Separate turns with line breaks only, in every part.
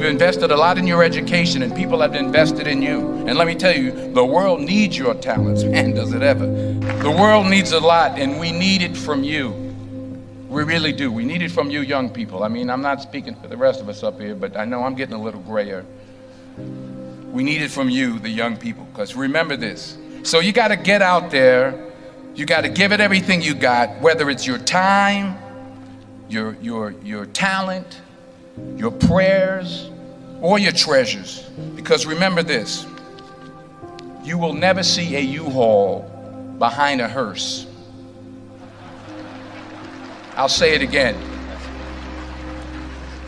You've invested a lot in your education, and people have invested in you. And let me tell you, the world needs your talents. Man, does it ever. The world needs a lot, and we need it from you. We really do. We need it from you young people. I mean, I'm not speaking for the rest of us up here, but I know I'm getting a little grayer. We need it from you, the young people, because remember this. So you got to get out there. You got to give it everything you got, whether it's your time, your talent, your prayers, or your treasures. Because remember this, you will never see a U-Haul behind a hearse. I'll say it again.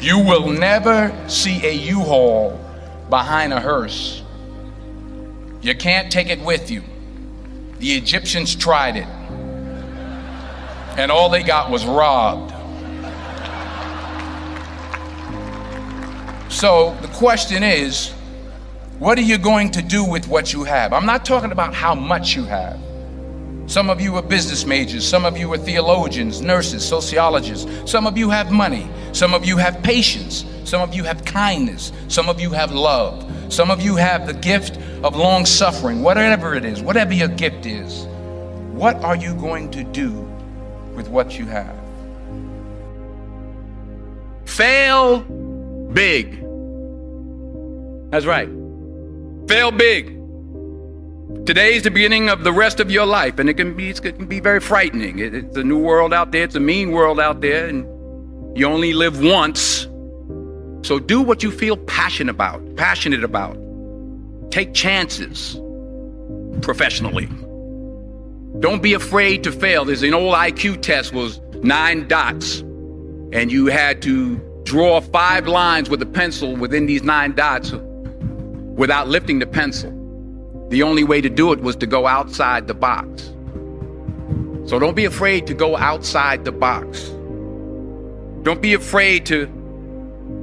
You will never see a U-Haul behind a hearse. You can't take it with you. The Egyptians tried it, and all they got was robbed. So the question is, what are you going to do with what you have? I'm not talking about how much you have. Some of you are business majors, some of you are theologians, nurses, sociologists. Some of you have money, some of you have patience, some of you have kindness, some of you have love, some of you have the gift of long suffering. Whatever it is, whatever your gift is, what are you going to do with what you have?
Fail big. That's right. Fail big. Today's the beginning of the rest of your life, and it can be very frightening. It's a new world out there. It's a mean world out there, and you only live once. So do what you feel passionate about. Take chances professionally. Don't be afraid to fail. There's an old IQ test, was 9 dots, and you had to draw 5 lines with a pencil within these 9 dots without lifting the pencil. The only way to do it was to go outside the box. So don't be afraid to go outside the box. Don't be afraid to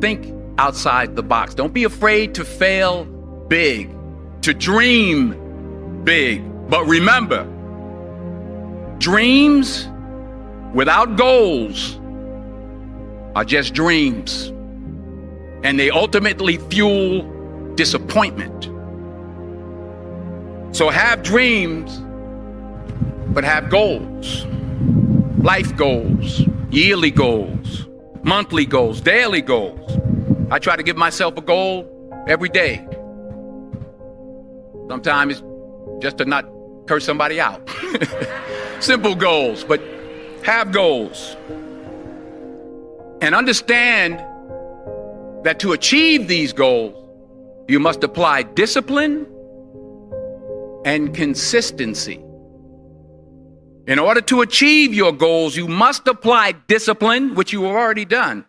think outside the box. Don't be afraid to fail big, to dream big. But remember, dreams without goals are just dreams, and they ultimately fuel disappointment. So have dreams, but have goals. Life goals, yearly goals, monthly goals, daily goals. I try to give myself a goal every day. Sometimes it's just to not curse somebody out. Simple goals, but have goals. And understand that to achieve these goals, you must apply discipline and consistency. In order to achieve your goals, you must apply discipline, which you have already done,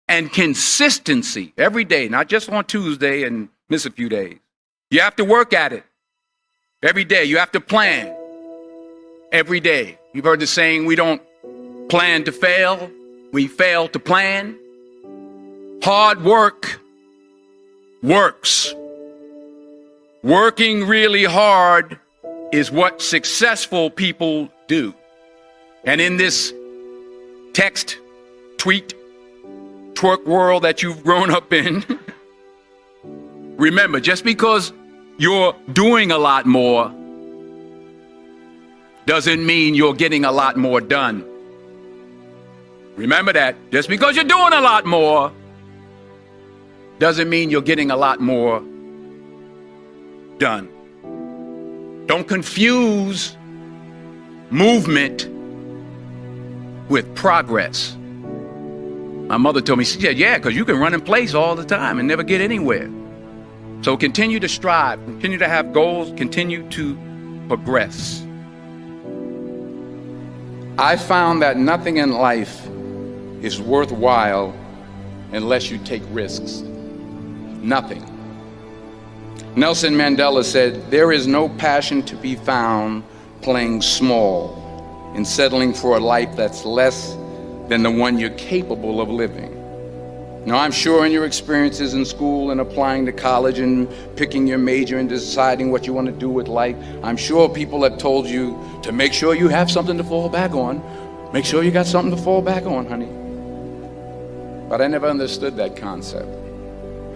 and consistency every day, not just on Tuesday and miss a few days. You have to work at it every day. You have to plan every day. You've heard the saying, we don't plan to fail, we fail to plan. Hard work works. Working really hard is what successful people do. And in this text, tweet, twerk world that you've grown up in, remember, just because you're doing a lot more doesn't mean you're getting a lot more done. Remember that. Just because you're doing a lot more doesn't mean you're getting a lot more done. Don't confuse movement with progress. My mother told me, she said, yeah, because you can run in place all the time and never get anywhere. So continue to strive, continue to have goals, continue to progress. I found that nothing in life is worthwhile unless you take risks. Nothing. Nelson Mandela said, there is no passion to be found playing small and settling for a life that's less than the one you're capable of living. Now, I'm sure in your experiences in school and applying to college and picking your major and deciding what you want to do with life, I'm sure people have told you to make sure you have something to fall back on. Make sure you got something to fall back on, honey. But I never understood that concept.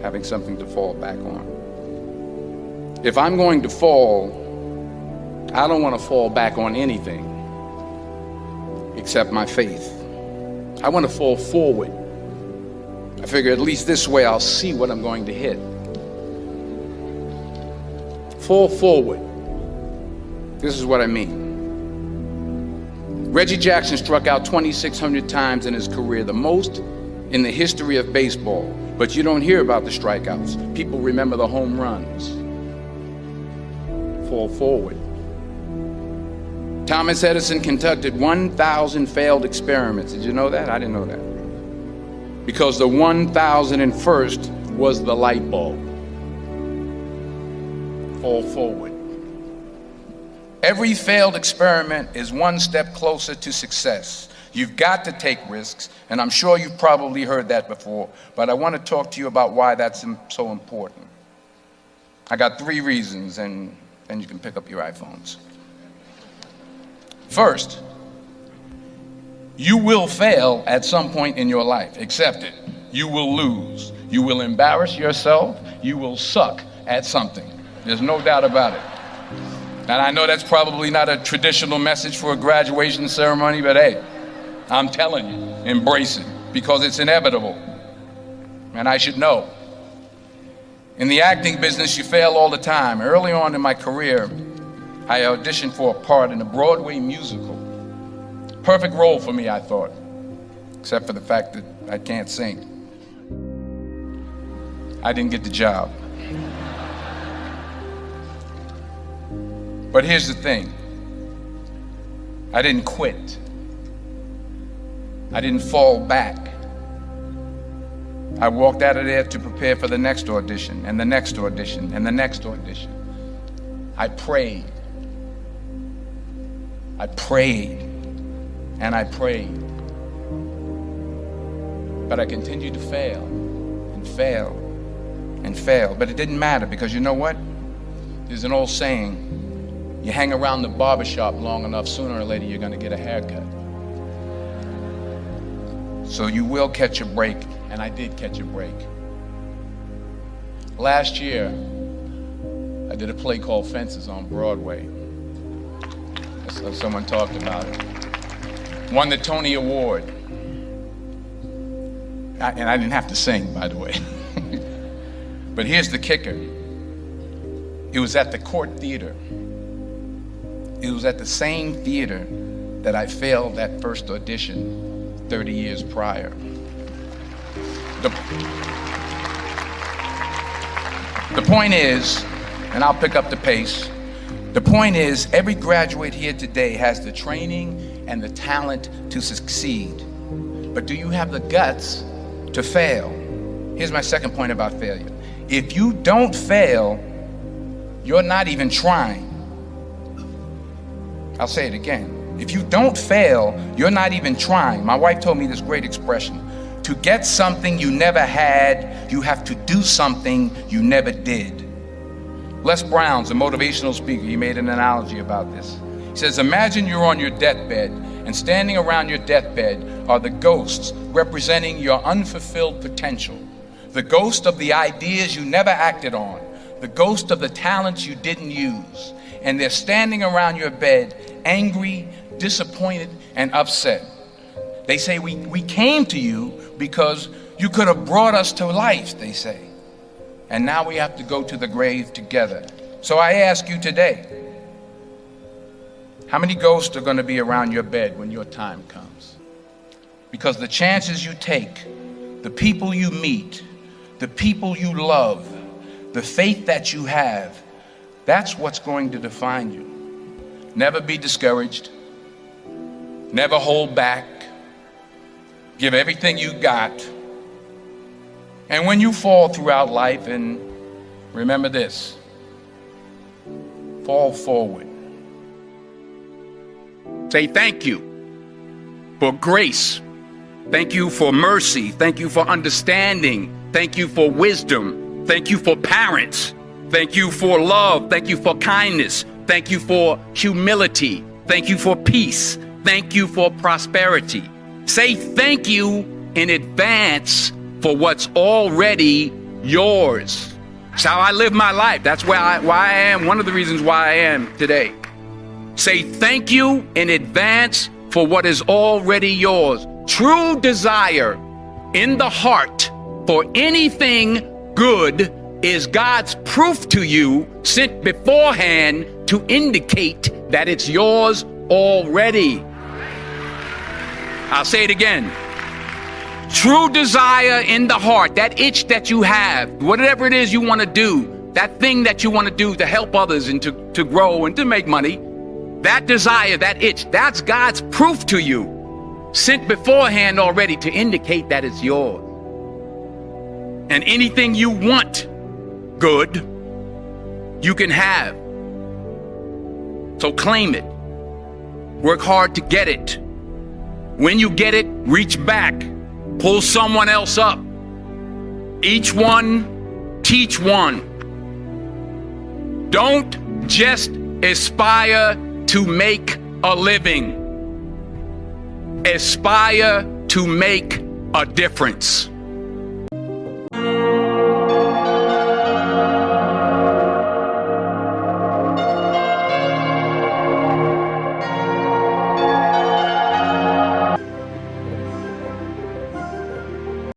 having something to fall back on. If I'm going to fall, I don't want to fall back on anything except my faith. I want to fall forward. I figure at least this way I'll see what I'm going to hit. Fall forward. This is what I mean. Reggie Jackson struck out 2,600 times in his career, the most in the history of baseball. But you don't hear about the strikeouts. People remember the home runs. Fall forward. Thomas Edison conducted 1,000 failed experiments. Did you know that? I didn't know that. Because the 1,001st was the light bulb. Fall forward. Every failed experiment is one step closer to success. You've got to take risks, and I'm sure you've probably heard that before, but I want to talk to you about why that's so important. I got 3 reasons, and then you can pick up your iPhones. First, you will fail at some point in your life. Accept it. You will lose. You will embarrass yourself. You will suck at something. There's no doubt about it. And I know that's probably not a traditional message for a graduation ceremony, but hey, I'm telling you, embrace it, because it's inevitable. And I should know. In the acting business, you fail all the time. Early on in my career, I auditioned for a part in a Broadway musical. Perfect role for me, I thought, except for the fact that I can't sing. I didn't get the job. But here's the thing. I didn't quit. I didn't fall back. I walked out of there to prepare for the next audition, and the next audition, and the next audition. I prayed. I prayed, and I prayed. But I continued to fail, and fail, and fail. But it didn't matter, because you know what? There's an old saying, you hang around the barbershop long enough, sooner or later you're going to get a haircut. So you will catch a break, and I did catch a break. Last year, I did a play called Fences on Broadway. Someone talked about it. Won the Tony Award. And I didn't have to sing, by the way. But here's the kicker. It was at the Court Theater. It was at the same theater that I failed that first audition 30 years prior. The point is, and I'll pick up the pace, the point is, every graduate here today has the training and the talent to succeed. But do you have the guts to fail? Here's my second point about failure. If you don't fail, you're not even trying. I'll say it again. If you don't fail, you're not even trying. My wife told me this great expression. To get something you never had, you have to do something you never did. Les Brown's a motivational speaker. He made an analogy about this. He says, imagine you're on your deathbed, and standing around your deathbed are the ghosts representing your unfulfilled potential. The ghost of the ideas you never acted on. The ghost of the talents you didn't use. And they're standing around your bed, angry, disappointed, and upset. They say, we came to you because you could have brought us to life, they say. And now we have to go to the grave together. So I ask you today, how many ghosts are going to be around your bed when your time comes? Because the chances you take, the people you meet, the people you love, the faith that you have, that's what's going to define you. Never be discouraged. Never hold back. Give everything you got. And when you fall throughout life, and remember this, fall forward.
Say thank you for grace. Thank you for mercy. Thank you for understanding. Thank you for wisdom. Thank you for parents. Thank you for love. Thank you for kindness. Thank you for humility. Thank you for peace. Thank you for prosperity. Say thank you in advance for what's already yours. It's how I live my life. That's why I am, one of the reasons why I am today. Say thank you in advance for what is already yours. True desire in the heart for anything good is God's proof to you, sent beforehand to indicate that it's yours already. I'll say it again. True desire in the heart, that itch that you have, whatever it is you want to do, that thing that you want to do to help others and to grow and to make money, that desire, that itch, that's God's proof to you, sent beforehand already to indicate that it's yours. And anything you want good, you can have. So claim it. Work hard to get it. When you get it, reach back. Pull someone else up. Each one, teach one. Don't just aspire to make a living. Aspire to make a difference.